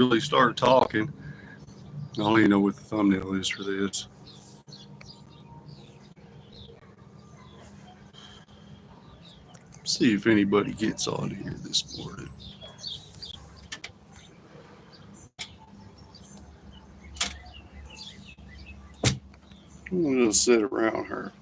really start talking. I don't even know what the thumbnail is for this. See if anybody gets on here this morning. We'll just sit around her.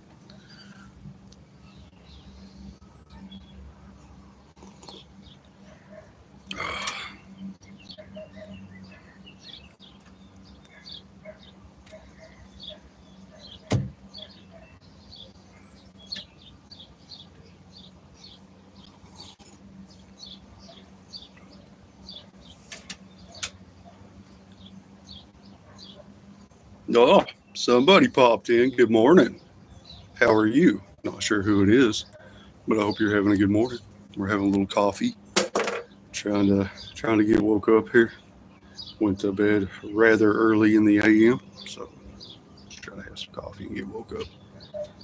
Oh, somebody popped in. Good morning. How are you? Not sure who it is, but I hope you're having a good morning. We're having a little coffee. Trying to get woke up here. Went to bed rather early in the AM, so just trying to have some coffee and get woke up.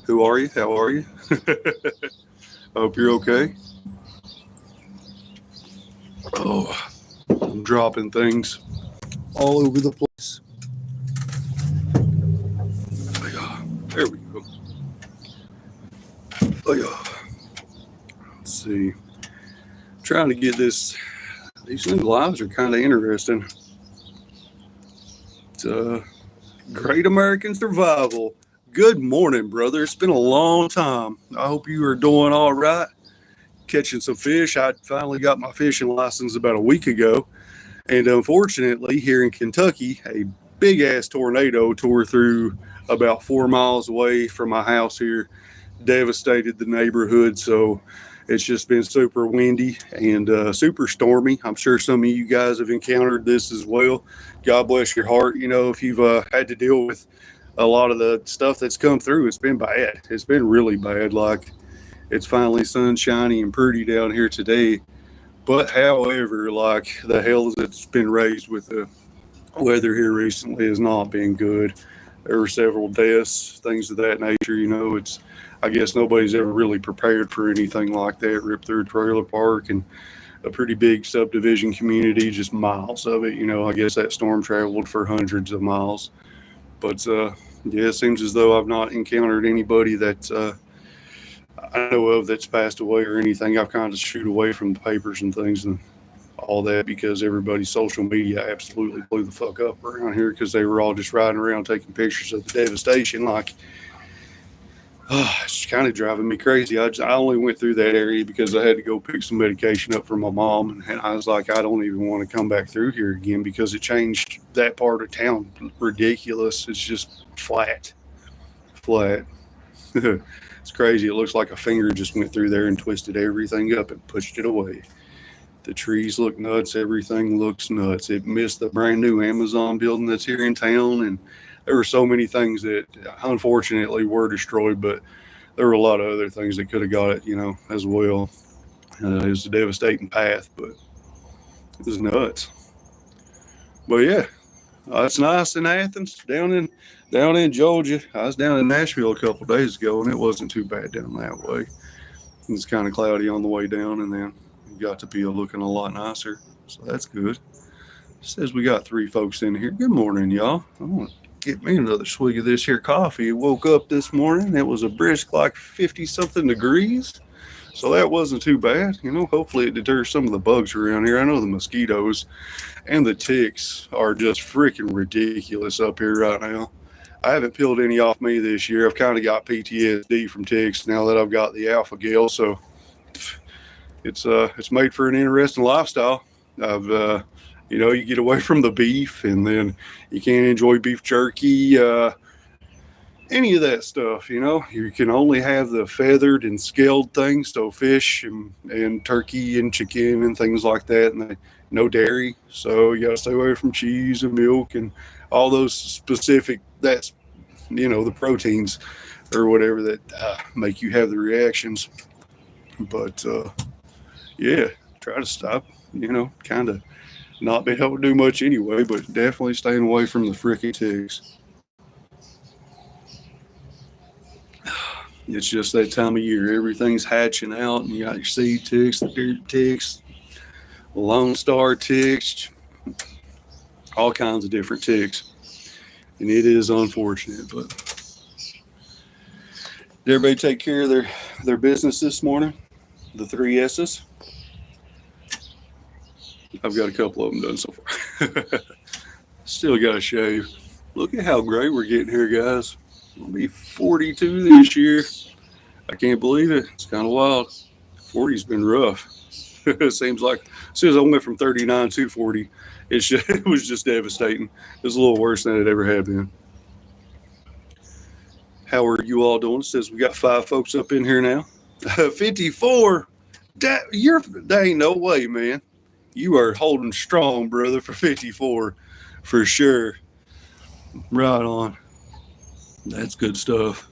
Who are you? How are you? I hope you're okay. Oh, I'm dropping things all over the place. There we go. Let's see. Trying to get this. These new lives are kind of interesting. It's Great American Survival. Good morning, brother. It's been a long time. I hope you are doing all right. Catching some fish. I finally got my fishing license about a week ago. And unfortunately, here in Kentucky, a big-ass tornado tore through about 4 miles away from my house here, devastated the neighborhood. So it's just been super windy and super stormy. I'm sure some of you guys have encountered this as well. God bless your heart. You know, if you've had to deal with a lot of the stuff that's come through, it's been bad. It's been really bad. Like, it's finally sunshiny and pretty down here today. But however, like, the hell that's been raised with the weather here recently has not been good. There were several deaths, things of that nature. You know, I guess nobody's ever really prepared for anything like that. Ripped through a trailer park and a pretty big subdivision community, just miles of it. You know, I guess that storm traveled for hundreds of miles. But yeah, it seems as though I've not encountered anybody that I know of that's passed away or anything. I've kind of shooed away from the papers and things and all that because everybody's social media absolutely blew the fuck up around here because they were all just riding around taking pictures of the devastation. Like, it's kind of driving me crazy. I only went through that area because I had to go pick some medication up for my mom, and I was like, I don't even want to come back through here again because it changed that part of town ridiculous. It's just flat. It's crazy. It looks like a finger just went through there and twisted everything up and pushed it away. The trees look nuts. Everything looks nuts. It missed the brand new Amazon building that's here in town. And there were so many things that unfortunately were destroyed, but there were a lot of other things that could have got it, you know, as well. It was a devastating path, but it was nuts. But yeah, it's nice in Athens, down in Georgia. I was down in Nashville a couple of days ago, and it wasn't too bad down that way. It was kind of cloudy on the way down, and then it got to be looking a lot nicer, so that's good. It says we got 3 folks in here. Good morning, y'all. I'm gonna get me another swig of this here coffee. Woke up this morning. It was a brisk like 50-something degrees, so that wasn't too bad. You know, hopefully it deters some of the bugs around here. I know the mosquitoes and the ticks are just freaking ridiculous up here right now. I haven't peeled any off me this year. I've kind of got PTSD from ticks now that I've got the alpha gal, so it's made for an interesting lifestyle. You know, you get away from the beef, and then you can't enjoy beef jerky, any of that stuff. You know, you can only have the feathered and scaled things, so fish and turkey and chicken and things like that, and no dairy. So you got to stay away from cheese and milk and all those specific, that's, you know, the proteins or whatever that make you have the reactions. But yeah, try to stop, you know, kind of not being able to do much anyway, but definitely staying away from the freaking ticks. It's just that time of year. Everything's hatching out, and you got your seed ticks, the dirt ticks, Lone Star ticks, all kinds of different ticks. And it is unfortunate, but did everybody take care of their business this morning? The three S's? I've got a couple of them done so far. Still got to shave. Look at how great we're getting here, guys. I'll be 42 this year. I can't believe it. It's kind of wild. 40's been rough. It seems like as soon as I went from 39 to 40, it was just devastating. It was a little worse than it ever had been. How are you all doing? It says we got 5 folks up in here now. 54. There ain't no way, man. You are holding strong, brother, for 54, for sure. Right on. That's good stuff.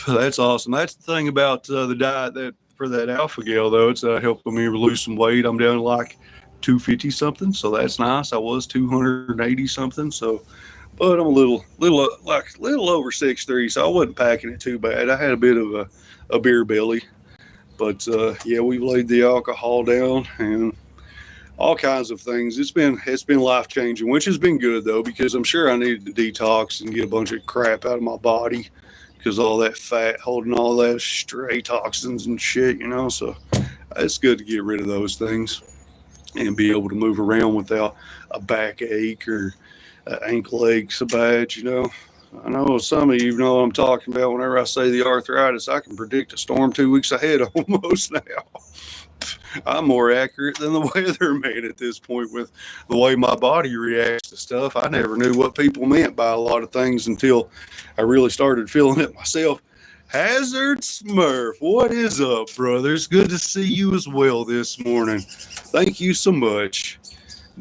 That's awesome. That's the thing about the diet that for that alpha gal, though. It's helping me lose some weight. I'm down to like 250 something, so that's nice. I was 280 something, so but I'm a little over 6'3", so I wasn't packing it too bad. I had a bit of a beer belly, but yeah, we've laid the alcohol down and all kinds of things. It's been life changing, which has been good though, because I'm sure I needed to detox and get a bunch of crap out of my body because all that fat holding all that stray toxins and shit, you know. So it's good to get rid of those things and be able to move around without a backache or ankle ache so bad, you know. I know some of you know what I'm talking about whenever I say the arthritis. I can predict a storm 2 weeks ahead almost now. I'm more accurate than the weatherman at this point with the way my body reacts to stuff. I never knew what people meant by a lot of things until I really started feeling it myself. Hazard Smurf, what is up, brothers? Good to see you as well this morning. Thank you so much.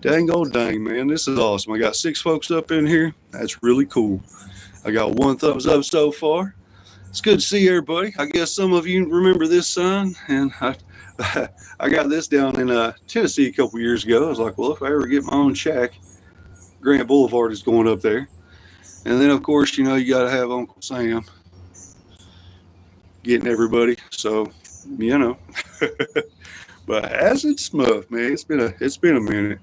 Dang old dang, man. This is awesome. I got 6 folks up in here. That's really cool. I got 1 thumbs up so far. It's good to see everybody. I guess some of you remember this sign, and I got this down in Tennessee a couple years ago. I was like, well, if I ever get my own shack, Grant Boulevard is going up there. And then, of course, you know, you got to have Uncle Sam getting everybody. So, you know. But Hazard Smurf, man, it's been a minute.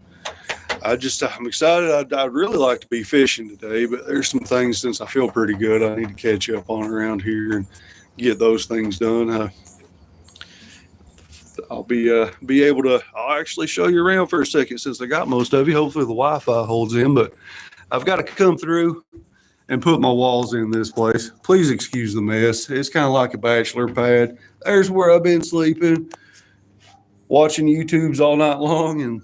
I'm excited. I'd really like to be fishing today, but there's some things since I feel pretty good I need to catch up on around here and get those things done. I'll be able to. I'll actually show you around for a second since I got most of you. Hopefully the Wi-Fi holds in, but I've got to come through and put my walls in this place. Please excuse the mess. It's kind of like a bachelor pad. There's where I've been sleeping, watching YouTubes all night long, and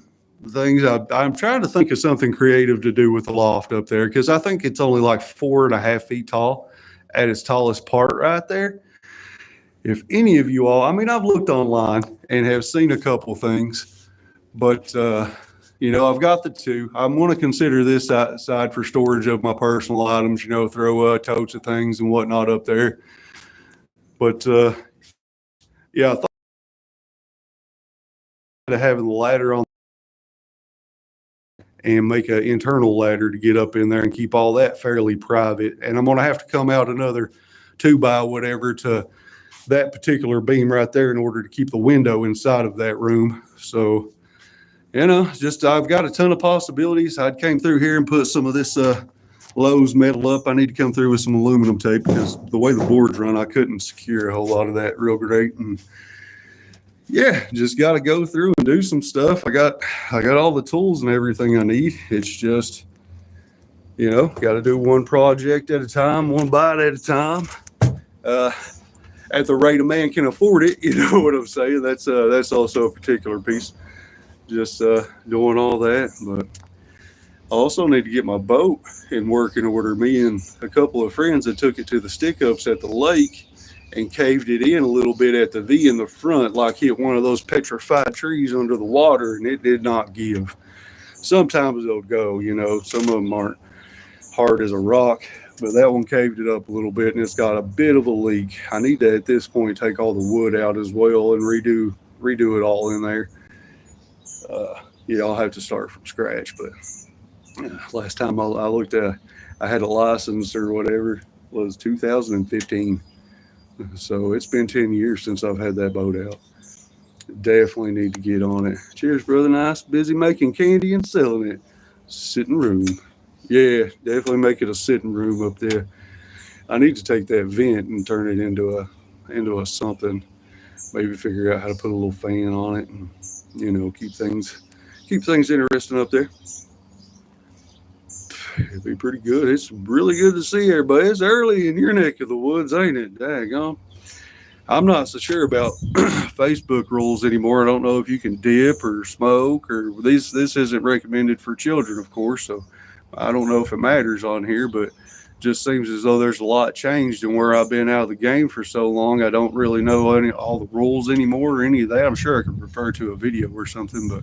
things. I'm trying to think of something creative to do with the loft up there because I think it's only like 4.5 feet tall at its tallest part right there. If any of you all, I mean, I've looked online and have seen a couple things, but you know, I've got the 2. I'm going to consider this side for storage of my personal items, you know, throw totes of things and whatnot up there. But yeah, I thought of having the ladder on and make an internal ladder to get up in there and keep all that fairly private. And I'm going to have to come out another 2 by whatever to that particular beam right there in order to keep the window inside of that room. So, you know, just I've got a ton of possibilities. I came through here and put some of this Lowe's metal up. I need to come through with some aluminum tape because the way the boards run, I couldn't secure a whole lot of that real great. And yeah, just got to go through and do some stuff. I got all the tools and everything I need. It's just, you know, got to do one project at a time, one bite at a time. At the rate a man can afford it, you know what I'm saying? That's also a particular piece. Just doing all that, but I also need to get my boat in working order. Me and a couple of friends that took it to the stick-ups at the lake and caved it in a little bit at the V in the front, like hit one of those petrified trees under the water, and it did not give. Sometimes they'll go, you know, some of them aren't hard as a rock, but that one caved it up a little bit, and it's got a bit of a leak. I need to, at this point, take all the wood out as well and redo it all in there. Yeah, I'll have to start from scratch, but last time I looked at, I had a license or whatever, was 2015. So it's been 10 years since I've had that boat out. Definitely need to get on it. Cheers, brother. Nice. Busy making candy and selling it. Sitting room. Yeah, definitely make it a sitting room up there. I need to take that vent and turn it into a something. Maybe figure out how to put a little fan on it and keep things interesting up there. It'd be pretty good. It's really good to see everybody. It's early in your neck of the woods, ain't it? Daggone. I'm not so sure about Facebook rules anymore. I don't know if you can dip or smoke or this isn't recommended for children, of course. So I don't know if it matters on here, but just seems as though there's a lot changed in where I've been out of the game for so long. I don't really know all the rules anymore or any of that. I'm sure I could refer to a video or something, but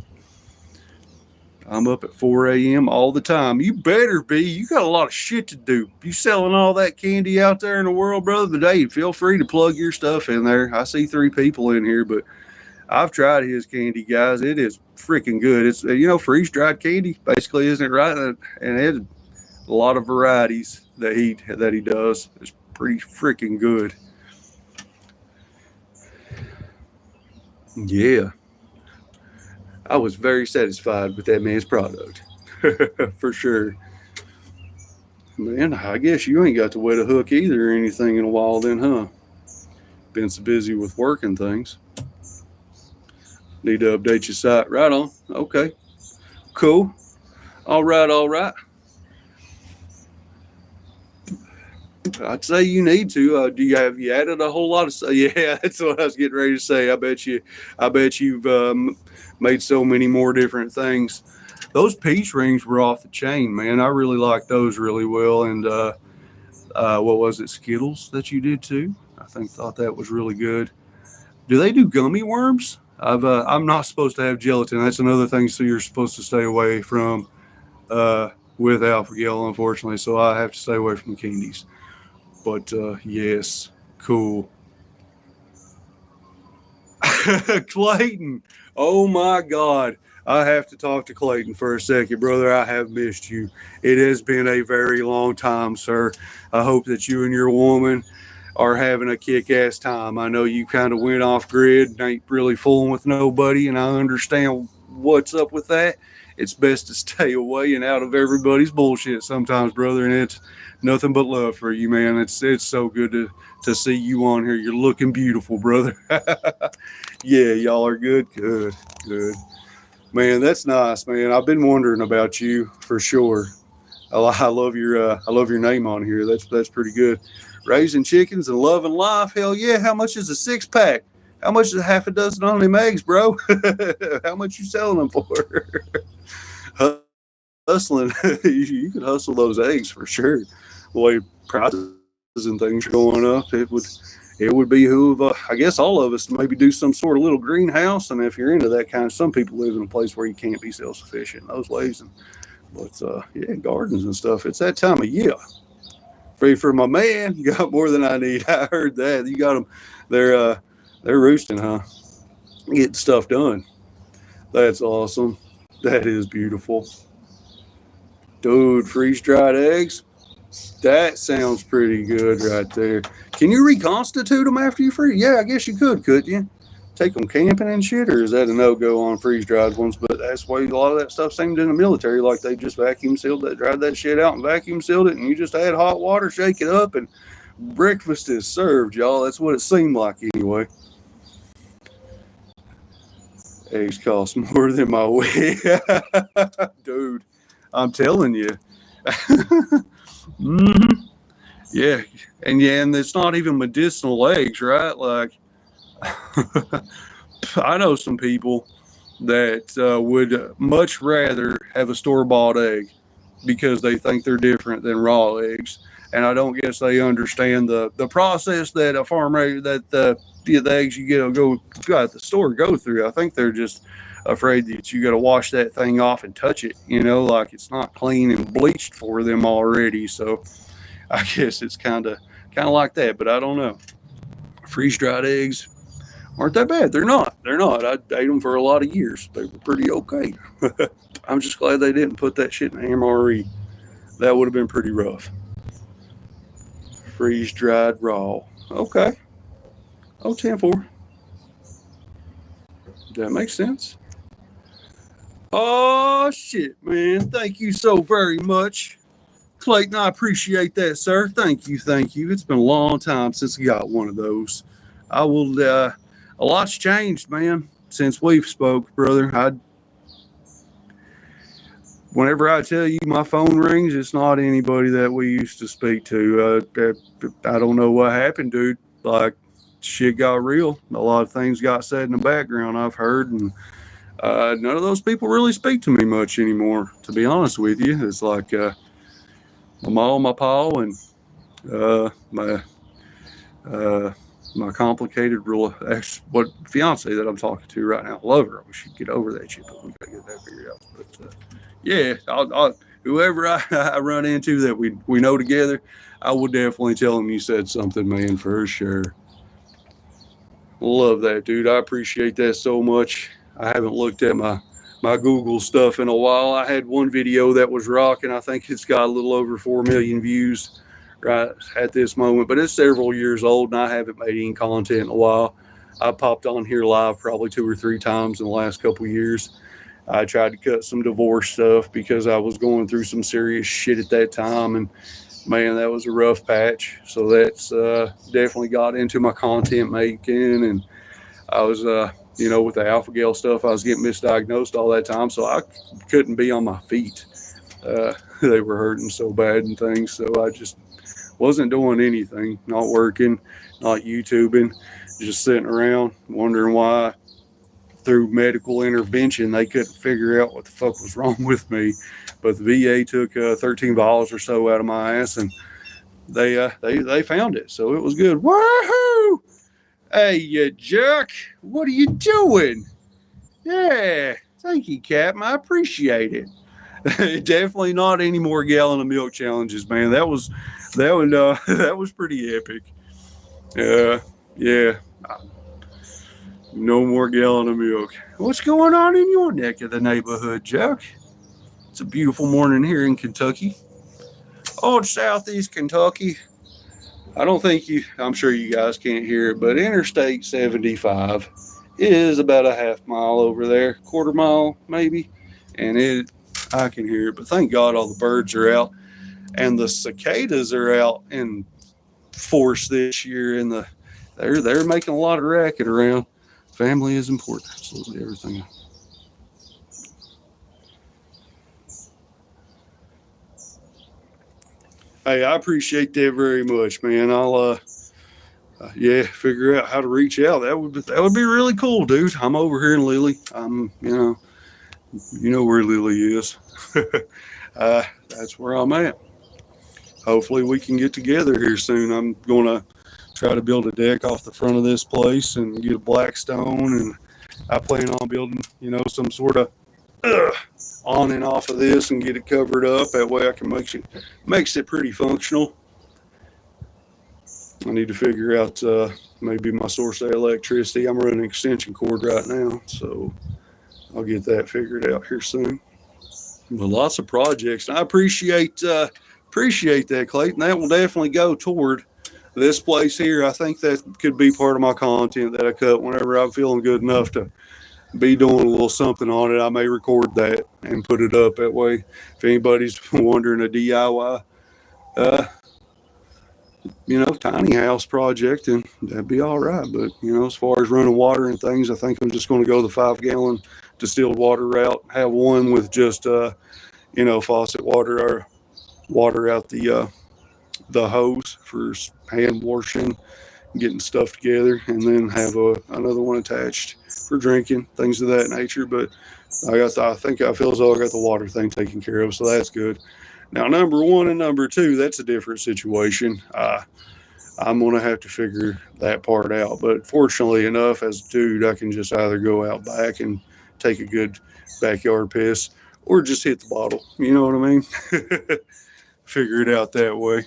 I'm up at 4 a.m. all the time. You better be. You got a lot of shit to do. You selling all that candy out there in the world, brother, today, feel free to plug your stuff in there. I see 3 people in here, but I've tried his candy, guys. It is freaking good. It's, freeze-dried candy, basically, isn't it right? And it's a lot of varieties that he does. It's pretty freaking good. Yeah. I was very satisfied with that man's product. For sure. Man, I guess you ain't got to wet a hook either or anything in a while then, huh? Been so busy with work and things. Need to update your site. Right on. Okay. Cool. All right. I'd say you need to. Have you added a whole lot of stuff? Yeah, that's what I was getting ready to say. I bet you've made so many more different things. Those peach rings were off the chain, man. I really like those really well. And what was it, Skittles that you did too? Thought that was really good. Do they do gummy worms? I'm not supposed to have gelatin. That's another thing. So you're supposed to stay away from with alpha-gal, unfortunately. So I have to stay away from the candies. But yes, cool. Clayton, oh my God. I have to talk to Clayton for a second, brother. I have missed you. It has been a very long time, sir. I hope that you and your woman are having a kick-ass time. I know you kind of went off grid and ain't really fooling with nobody, and I understand what's up with that. It's best to stay away and out of everybody's bullshit sometimes, brother, and it's nothing but love for you, man. It's so good to see you on here. You're looking beautiful, brother. Yeah, y'all are good. Good. Man, that's nice, man. I've been wondering about you for sure. I love your name on here. That's pretty good. Raising chickens and loving life. Hell yeah. How much is a 6-pack? How much is a half a dozen on them eggs, bro? How much you selling them for? Hustling. You could hustle those eggs for sure. The way prices and things are going up, it would behoove, I guess, all of us to maybe do some sort of little greenhouse. And if you're into that kind of, some people live in a place where you can't be self-sufficient in those ways. But yeah, gardens and stuff. It's that time of year. Free for my man. You got more than I need. I heard that. You got them. They're roosting, huh? Getting stuff done. That's awesome. That is beautiful. Dude, freeze-dried eggs? That sounds pretty good right there. Can you reconstitute them after you freeze? Yeah, I guess you could, couldn't you? Take them camping and shit, or is that a no-go on freeze-dried ones? But that's why a lot of that stuff seemed in the military, like they just vacuum sealed that, dried that shit out and vacuum sealed it, and you just add hot water, shake it up, and breakfast is served, y'all. That's what it seemed like anyway. Eggs cost more than my weight. Dude, I'm telling you. Mm-hmm. Yeah, and it's not even medicinal eggs, right? Like, I know some people that would much rather have a store-bought egg because they think they're different than raw eggs, and I don't guess they understand the process that a farmer that the eggs you go at the store go through. I think they're just afraid that you got to wash that thing off and touch it, like it's not clean and bleached for them already. So I guess it's kind of like that, but I don't know. Freeze-dried eggs aren't that bad. They're not. I ate them for a lot of years. They were pretty okay. I'm just glad they didn't put that shit in the MRE. That would have been pretty rough. Freeze-dried raw. Okay. Oh, 10-4. That makes sense. Oh, shit, man. Thank you so very much. Clayton, I appreciate that, sir. Thank you, thank you. It's been a long time since I got one of those. I will, a lot's changed, man, since we've spoke, brother. Whenever I tell you my phone rings, it's not anybody that we used to speak to. I don't know what happened, dude. Like, shit got real. A lot of things got said in the background, I've heard, and none of those people really speak to me much anymore, to be honest with you. It's like my mom, my pa, and my complicated fiance that I'm talking to right now. Love her. We should get over that shit, but we gotta get that figured out. But yeah, whoever I run into that we know together, I will definitely tell them you said something, man, for sure. Love that, dude. I appreciate that so much. I haven't looked at my Google stuff in a while. I had one video that was rocking. I think it's got a little over 4 million views right at this moment, but it's several years old and I haven't made any content in a while. I popped on here live probably 2 or 3 times in the last couple of years. I tried to cut some divorce stuff because I was going through some serious shit at that time, and man, that was a rough patch. So that's definitely got into my content making, and I was with the alpha gal stuff, I was getting misdiagnosed all that time, so I couldn't be on my feet. They were hurting so bad and things, so I just wasn't doing anything, not working, not YouTubing, just sitting around wondering why through medical intervention they couldn't figure out what the fuck was wrong with me. But the VA took 13 vials or so out of my ass, and they found it, so it was good. Woohoo! Hey, you jerk! What are you doing? Yeah, thank you, Captain. I appreciate it. Definitely not any more gallon of milk challenges, man. That was pretty epic. Yeah. No more gallon of milk. What's going on in your neck of the neighborhood, Jack? It's a beautiful morning here in Kentucky. Old Southeast Kentucky. I'm sure you guys can't hear it, but Interstate 75 is about a half mile over there, quarter mile maybe, and I can hear it, but thank God all the birds are out, and the cicadas are out in force this year, and they're making a lot of racket around. Family is important. Absolutely everything. Hey, I appreciate that very much, man. I'll figure out how to reach out. That would be really cool, dude. I'm over here in Lily. You know where Lily is. That's where I'm at. Hopefully we can get together here soon. I'm gonna try to build a deck off the front of this place and get a black stone, and I plan on building, some sort of on and off of this and get it covered up. That way I can makes it pretty functional. I need to figure out maybe my source of electricity. I'm running an extension cord right now, so I'll get that figured out here soon. But lots of projects. And I appreciate that, Clayton. That will definitely go toward this place here. I think that could be part of my content that I cut whenever I'm feeling good enough to be doing a little something on it. I may record that and put it up that way. If anybody's wondering, a DIY, tiny house project, and that'd be all right. But, as far as running water and things, I think I'm just going to go the 5-gallon distilled water route. Have one with just, faucet water or water out the hose for hand washing, getting stuff together, and then have another one attached for drinking, things of that nature. But I think I feel as though I got the water thing taken care of, so that's good. Now, number 1 and number 2, that's a different situation. I'm going to have to figure that part out. But fortunately enough, as a dude, I can just either go out back and take a good backyard piss or just hit the bottle. You know what I mean? Figure it out that way.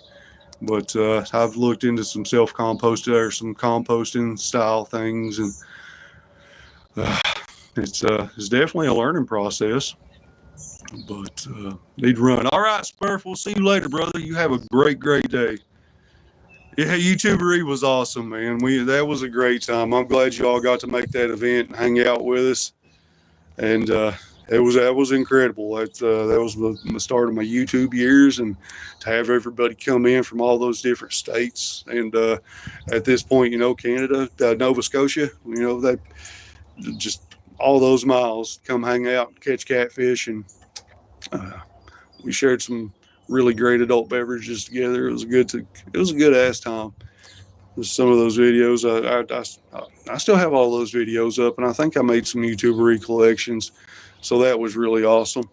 But I've looked into some self-composted or some composting style things, and it's definitely a learning process. But need to run. All right, Spurf, we'll see you later, brother. You have a great, great day. Yeah, YouTubery was awesome, man. That was a great time. I'm glad you all got to make that event and hang out with us. And that was incredible. That was the start of my YouTube years, and to have everybody come in from all those different states, and at this point, Canada, Nova Scotia, that just all those miles come hang out, catch catfish, and uh, we shared some really great adult beverages together. It was a good ass time. Some of those videos, I still have all those videos up, and I think I made some YouTube recollections. So that was really awesome.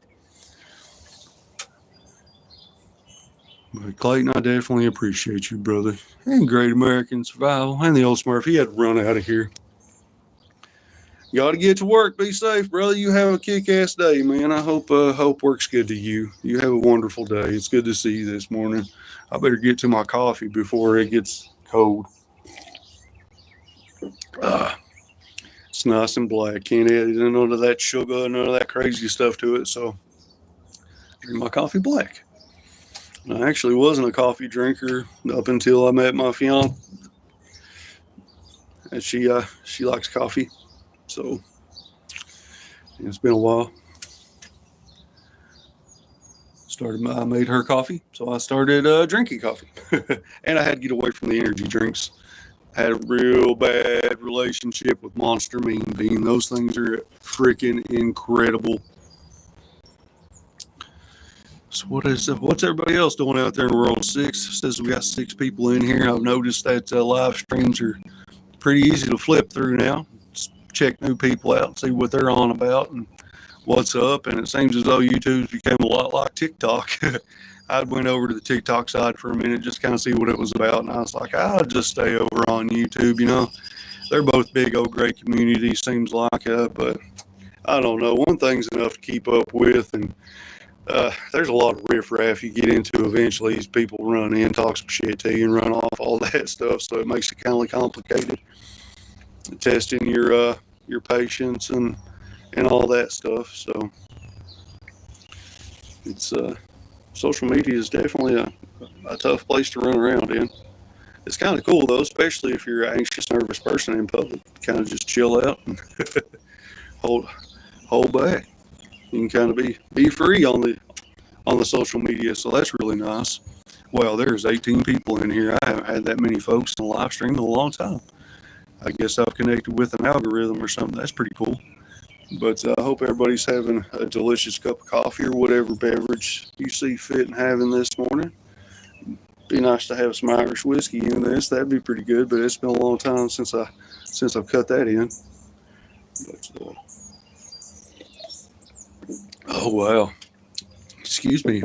But Clayton, I definitely appreciate you, brother. And Great American Survival, and the old Smurf. He had to run out of here. Got to get to work. Be safe, brother. You have a kick-ass day, man. I hope work's good to you. You have a wonderful day. It's good to see you this morning. I better get to my coffee before it gets cold. It's nice and black. Can't add none of that sugar, none of that crazy stuff to it. So drink my coffee black. And I actually wasn't a coffee drinker up until I met my fiance. And she likes coffee. So it's been a while. I made her coffee, so I started drinking coffee. And I had to get away from the energy drinks. Had a real bad relationship with Monster Mean Bean. Those things are freaking incredible. So what's everybody else doing out there in World 6? It says we got 6 people in here. I've noticed that live streams are pretty easy to flip through now. Just check new people out and see what they're on about and what's up. And it seems as though YouTube's became a lot like TikTok. I went over to the TikTok side for a minute, just kind of see what it was about. And I was like, I'll just stay over on YouTube. They're both big old great communities, seems like, but I don't know. One thing's enough to keep up with. And there's a lot of riffraff you get into eventually. These people run in, talk some shit to you, and run off, all that stuff. So it makes it kind of complicated. Testing your patience and all that stuff. So it's social media is definitely a tough place to run around in. It's kind of cool though, especially if you're an anxious, nervous person in public. Kind of just chill out and hold back. You can kind of be free on the social media, so that's really nice. Well, there's 18 people in here. I haven't had that many folks in a live stream in a long time. I guess I've connected with an algorithm or something. That's pretty cool. But I hope everybody's having a delicious cup of coffee or whatever beverage you see fit and having this morning. Be nice to have some Irish whiskey in this. That'd be pretty good. But it's been a long time since I've cut that in. But, oh wow! Excuse me.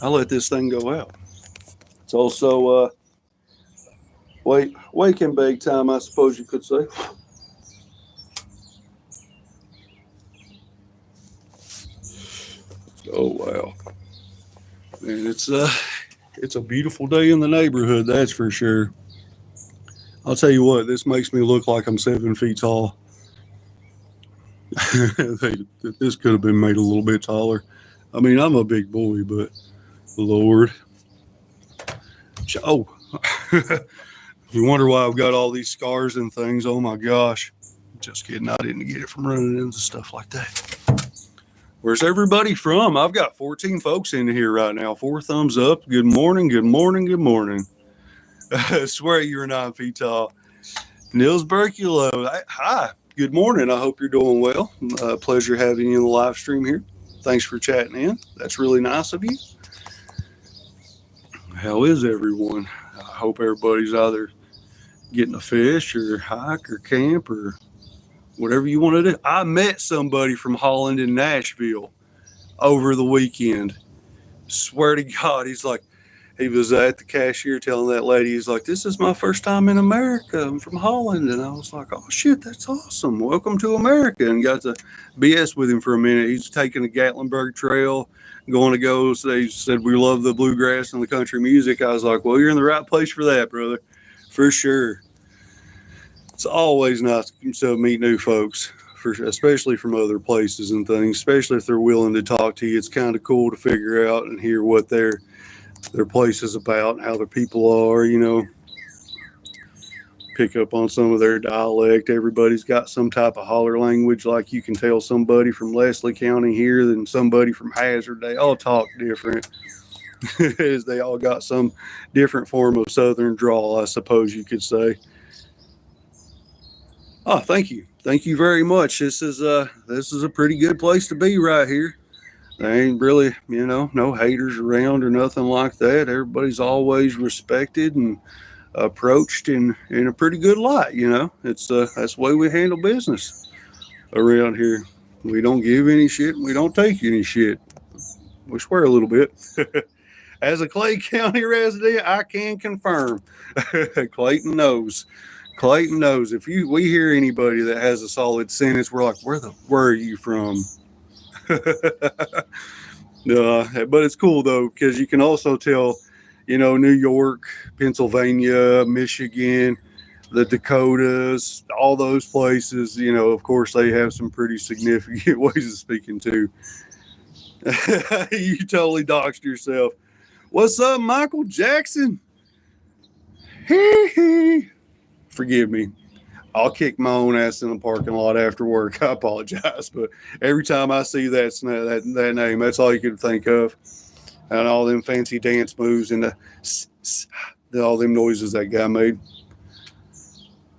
I let this thing go out. It's also wake and bake time, I suppose you could say. Oh wow, man! It's a beautiful day in the neighborhood, that's for sure. I'll tell you what, this makes me look like I'm 7 feet tall. This could have been made a little bit taller. I mean, I'm a big boy, but Lord, oh, you wonder why I've got all these scars and things. Oh my gosh! Just kidding. I didn't get it from running into stuff like that. Where's everybody from? I've got 14 folks in here right now. 4 thumbs up. Good morning, good morning, good morning. I swear you're 9 feet tall. Nils Berkulo. Hi, good morning. I hope you're doing well. Pleasure having you in the live stream here. Thanks for chatting in. That's really nice of you. How is everyone? I hope everybody's either getting a fish or hike or camp or whatever you want to do. I met somebody from Holland in Nashville over the weekend. Swear to God, he was at the cashier telling that lady, he's like, this is my first time in America. I'm from Holland. And I was like, oh shit, that's awesome. Welcome to America. And got to BS with him for a minute. He's taking the Gatlinburg Trail, going to go. So they said, we love the bluegrass and the country music. I was like, well, you're in the right place for that, brother. For sure. It's always nice to meet new folks, especially from other places and things, especially if they're willing to talk to you. It's kind of cool to figure out and hear what their place is about and how their people are, pick up on some of their dialect. Everybody's got some type of holler language. Like you can tell somebody from Leslie County here than somebody from Hazard. They all talk different. As they all got some different form of Southern drawl, I suppose you could say. Oh, thank you very much. This is a pretty good place to be right here. There ain't really, no haters around or nothing like that. Everybody's always respected and approached in a pretty good light. It's that's the way we handle business around here. We don't give any shit. We don't take any shit. We swear a little bit. As a Clay County resident, I can confirm. Clayton knows. Clayton knows. If we hear anybody that has a solid sentence, we're like, where are you from? But it's cool though, because you can also tell, New York, Pennsylvania, Michigan, the Dakotas, all those places, of course they have some pretty significant ways of speaking too. You totally doxed yourself. What's up, Michael Jackson? Forgive me. I'll kick my own ass in the parking lot after work. I apologize, but every time I see that name, that's all you can think of. And all them fancy dance moves and all them noises that guy made.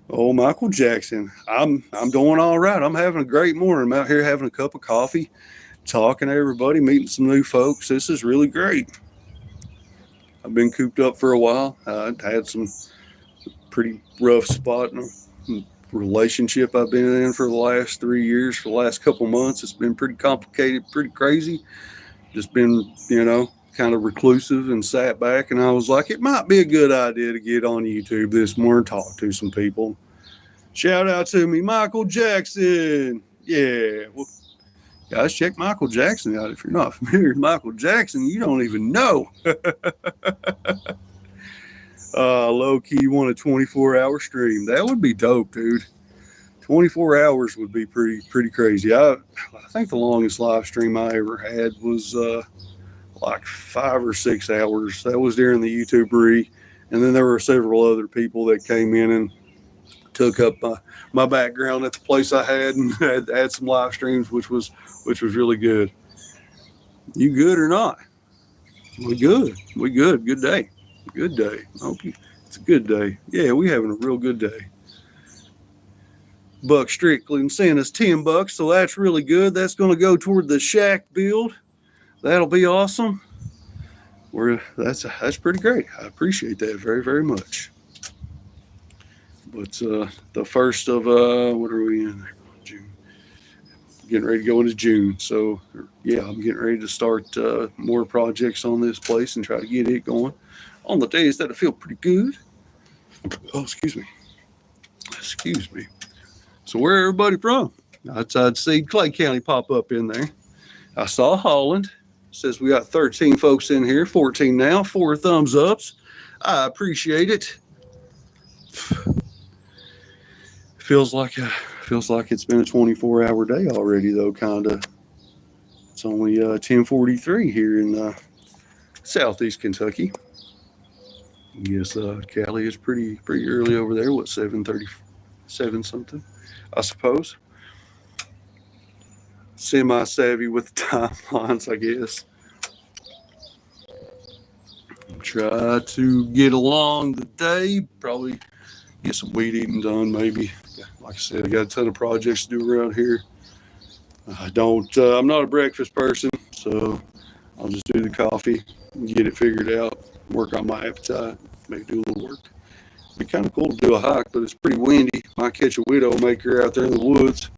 Oh, Michael Jackson. I'm doing all right. I'm having a great morning. I'm out here having a cup of coffee, talking to everybody, meeting some new folks. This is really great. I've been cooped up for a while. I had some pretty rough spot in a relationship I've been in for the last 3 years. For the last couple months, it's been pretty complicated, pretty crazy. Just been, kind of reclusive and sat back. And I was like, it might be a good idea to get on YouTube this morning, talk to some people. Shout out to me, Michael Jackson. Yeah. Well, guys, check Michael Jackson out. If you're not familiar with Michael Jackson, you don't even know. Low key want a 24-hour stream. That would be dope, dude. 24 hours would be pretty crazy. I think the longest live stream I ever had was like 5 or 6 hours. That was during the YouTubery, and then there were several other people that came in and took up my background at the place I had and had some live streams, which was really good. You good or not? We good. Good day. Good day. I hope it's a good day. Yeah, we having a real good day. Buck Strickland sent us $10, so that's really good. That's going to go toward the shack build. That'll be awesome. That's pretty great. I appreciate that very, very much. But the first of what are we in? June. Getting ready to go into June. So yeah, I'm getting ready to start more projects on this place and try to get it going on the days that I feel pretty good. Oh, excuse me. So where everybody from? I'd see Clay County pop up in there. I saw Holland. Says we got 13 folks in here, 14 now, 4 thumbs ups. I appreciate it. Feels like it's been a 24-hour day already, though. Kinda. It's only 10:43 here in Southeast Kentucky. Yes, Cali is pretty early over there. What, 7:37 something? I suppose. Semi-savvy with the timelines, I guess. Try to get along the day. Probably get some weed eating done, maybe. Like I said, I got a ton of projects to do around here. I'm not a breakfast person, so I'll just do the coffee and get it figured out, work on my appetite, maybe do a little work. It'd be kind of cool to do a hike, but it's pretty windy. Might catch a widowmaker out there in the woods.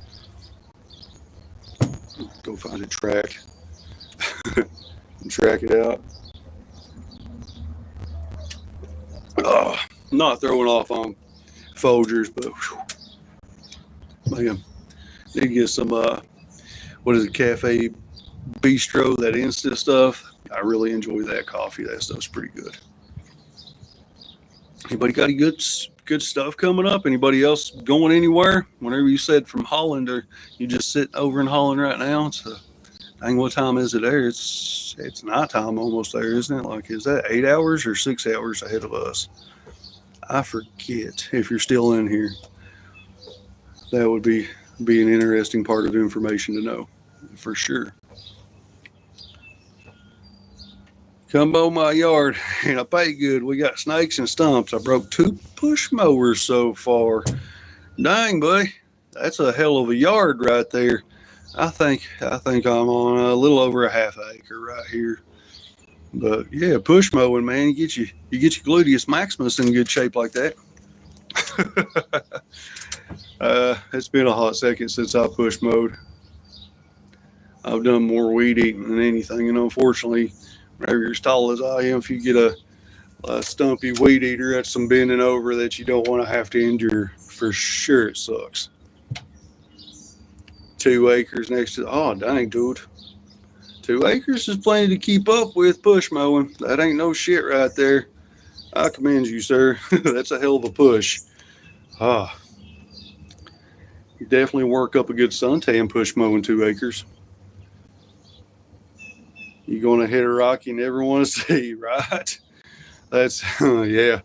Go find a track and track it out. Oh, not throwing off on Folgers, but man, need to get some Cafe Bistro, that instant stuff. I really enjoy that coffee. That stuff's pretty good. Anybody got any good stuff coming up? Anybody else going anywhere? Whenever you said from Holland, or you just sitting over in Holland right now? So, dang, what time is it there? It's nighttime almost there, isn't it? Like, is that 8 hours or 6 hours ahead of us? I forget if you're still in here. That would be an interesting part of information to know, for sure. Come by my yard and I pay good. We got snakes and stumps. I broke 2 push mowers so far. Dang, buddy, that's a hell of a yard right there. I think I'm on a little over a half acre right here. But yeah, push mowing, man, you get your gluteus maximus in good shape like that. It's been a hot second since I push mowed. I've done more weed eating than anything, and unfortunately, whenever you're as tall as I am, if you get a stumpy weed eater, that's some bending over that you don't want to have to endure. For sure, it sucks. 2 acres next to, oh dang, dude. 2 acres is plenty to keep up with push mowing. That ain't no shit right there. I commend you, sir. That's a hell of a push. Ah, you definitely work up a good suntan push mowing 2 acres. You're going to hit a rock you never want to see, right? That's, yeah.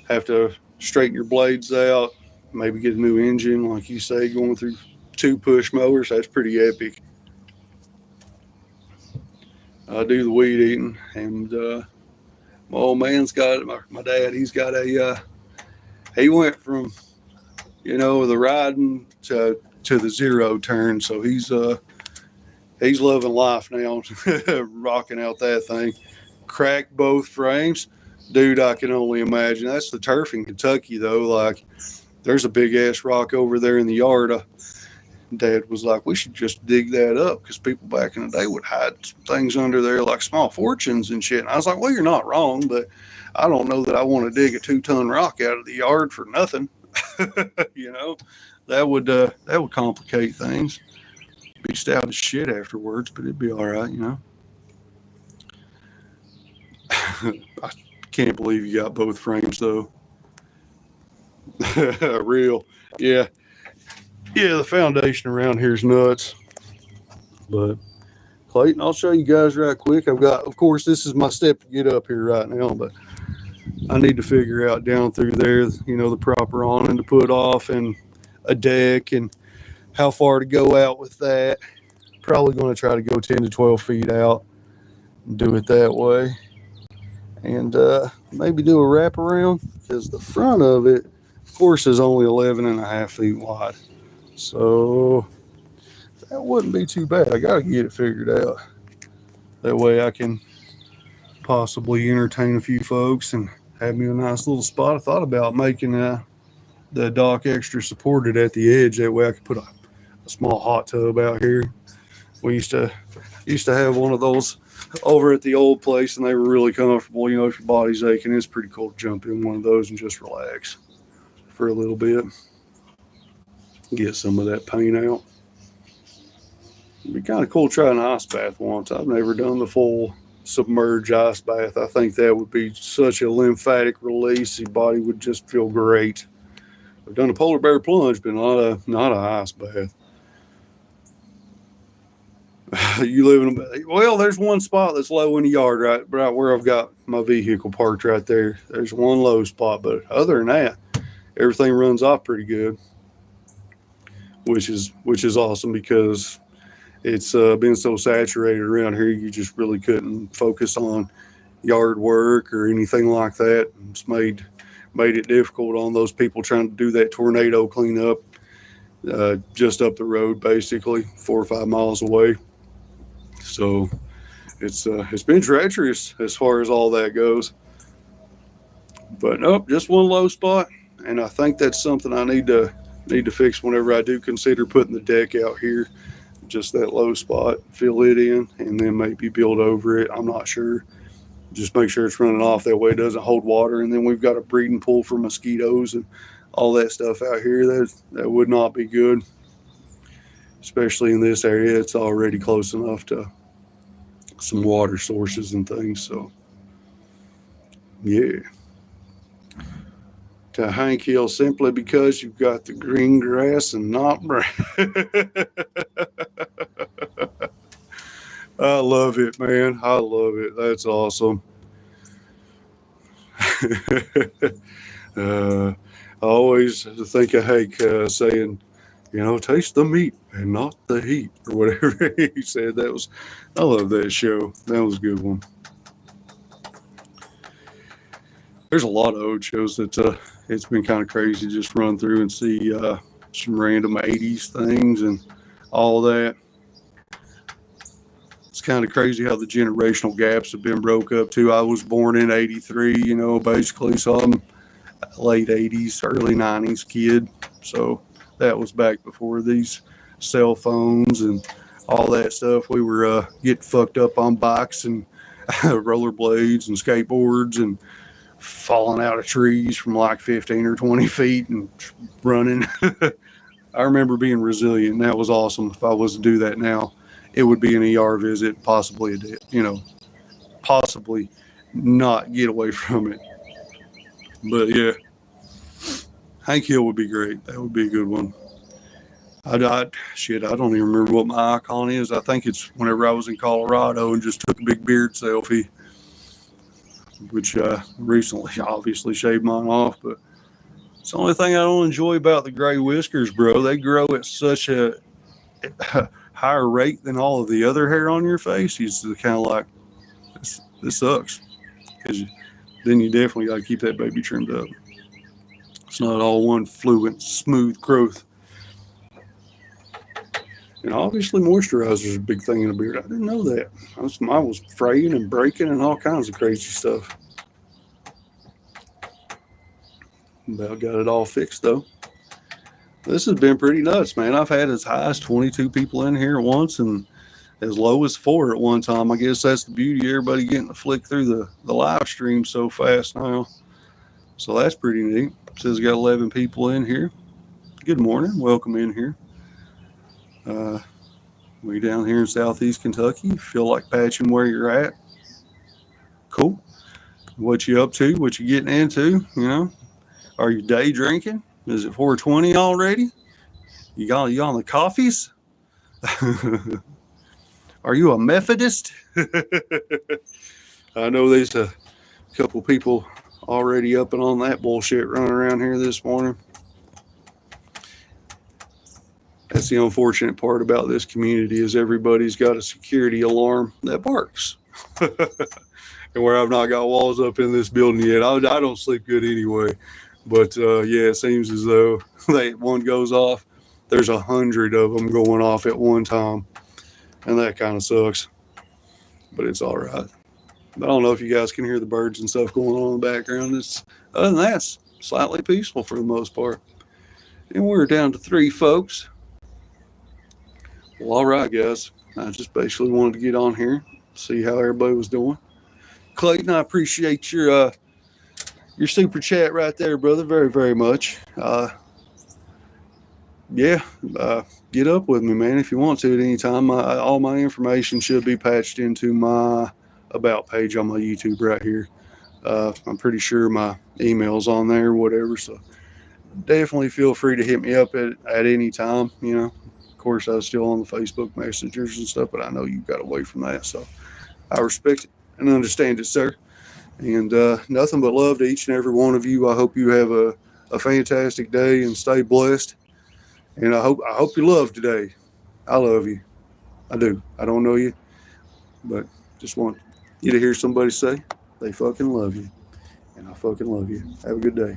Have to straighten your blades out, maybe get a new engine, like you say, going through 2 push mowers. That's pretty epic. I do the weed eating, and my old man's got my dad. He's got he went from the riding to the zero turn, so he's loving life now, rocking out that thing. Cracked both frames, dude. I can only imagine. That's the turf in Kentucky, though. Like, there's a big ass rock over there in the yard. Dad was like, we should just dig that up, because people back in the day would hide things under there like small fortunes and shit. And I was like, well, you're not wrong, but I don't know that I want to dig a 2-ton rock out of the yard for nothing. That would complicate things. Be stout as shit afterwards, but it'd be all right, I can't believe you got both frames though. Real, yeah. The foundation around here is nuts. But Clayton, I'll show you guys right quick. I've got, of course, this is my step to get up here right now, but I need to figure out down through there, the proper awning to put off, and a deck, and how far to go out with that. Probably going to try to go 10 to 12 feet out and do it that way. And maybe do a wraparound, because the front of it, of course, is only 11.5 feet wide. So that wouldn't be too bad. I got to get it figured out. That way I can possibly entertain a few folks and have me a nice little spot. I thought about making the dock extra supported at the edge. That way I could put a small hot tub out here. We used to have one of those over at the old place, and they were really comfortable. If your body's aching, it's pretty cool to jump in one of those and just relax for a little bit. Get some of that pain out. It'd be kind of cool trying an ice bath once. I've never done the full submerged ice bath. I think that would be such a lymphatic release. Your body would just feel great. I've done a polar bear plunge, but not an ice bath. You live in there's one spot that's low in the yard, right where I've got my vehicle parked right there. There's one low spot, but other than that, everything runs off pretty good, which is awesome, because it's been so saturated around here. You just really couldn't focus on yard work or anything like that. It's made it difficult on those people trying to do that tornado cleanup just up the road, basically 4 or 5 miles away. So it's been treacherous as far as all that goes. But nope, just one low spot, and I think that's something I need to fix whenever I do consider putting the deck out here. Just that low spot, fill it in, and then maybe build over it. I'm not sure. Just make sure it's running off. That way it doesn't hold water. And then we've got a breeding pool for mosquitoes and all that stuff out here. That would not be good. Especially in this area, it's already close enough to some water sources and things. So, yeah. To Hank Hill, simply because you've got the green grass and not brown. I love it, man. I love it. That's awesome. I always think of Hank saying, taste the meat and not the heat, or whatever he said. I love that show. That was a good one. There's a lot of old shows that it's been kind of crazy to just run through and see some random 80s things and all that. It's kind of crazy how the generational gaps have been broke up too. I was born in 83, basically, so I'm late 80s, early 90s kid. So that was back before these cell phones and all that stuff. We were getting fucked up on bikes and rollerblades and skateboards and falling out of trees from like 15 or 20 feet and running. I remember being resilient. That was awesome. If I was to do that now, it would be an ER visit, possibly possibly not get away from it. But yeah, Hank Hill would be great. That would be a good one. I don't even remember what my icon is. I think it's whenever I was in Colorado and just took a big beard selfie, which recently obviously shaved mine off. But it's the only thing I don't enjoy about the gray whiskers, bro. They grow at such a higher rate than all of the other hair on your face. It's kind of like, this sucks. Because then you definitely got to keep that baby trimmed up. It's not all one fluent, smooth growth. And obviously moisturizer is a big thing in a beard. I didn't know that. Mine was fraying and breaking and all kinds of crazy stuff. About got it all fixed though. This has been pretty nuts, man. I've had as high as 22 people in here at once and as low as 4 at one time. I guess that's the beauty. Everybody getting to flick through the live stream so fast now. So that's pretty neat. It says got 11 people in here. Good morning. Welcome in here. We down here in Southeast Kentucky. Feel like patching where you're at. Cool. What you up to? What you getting into? Are you day drinking? Is it 4:20 already? You on the coffees? Are you a Methodist? I know there's a couple people already up and on that bullshit running around here this morning. That's the unfortunate part about this community is everybody's got a security alarm that barks. And where I've not got walls up in this building yet, I don't sleep good anyway. But yeah, it seems as though one goes off, there's 100 of them going off at one time. And that kind of sucks. But it's all right. But I don't know if you guys can hear the birds and stuff going on in the background. Other than that, it's slightly peaceful for the most part. And we're down to 3 folks. Well, all right, guys. I just basically wanted to get on here, see how everybody was doing. Clayton, I appreciate your super chat right there, brother, very, very much. Get up with me, man, if you want to at any time. All my information should be patched into my About page on my YouTube right here. I'm pretty sure my email's on there, whatever, so definitely feel free to hit me up at any time, Of course, I was still on the Facebook messengers and stuff, but I know you got away from that, so I respect it and understand it, sir. And nothing but love to each and every one of you. I hope you have a fantastic day and stay blessed. And I hope you love today. I love you. I do. I don't know you, but just want you to hear somebody say they fucking love you. And I fucking love you. Have a good day.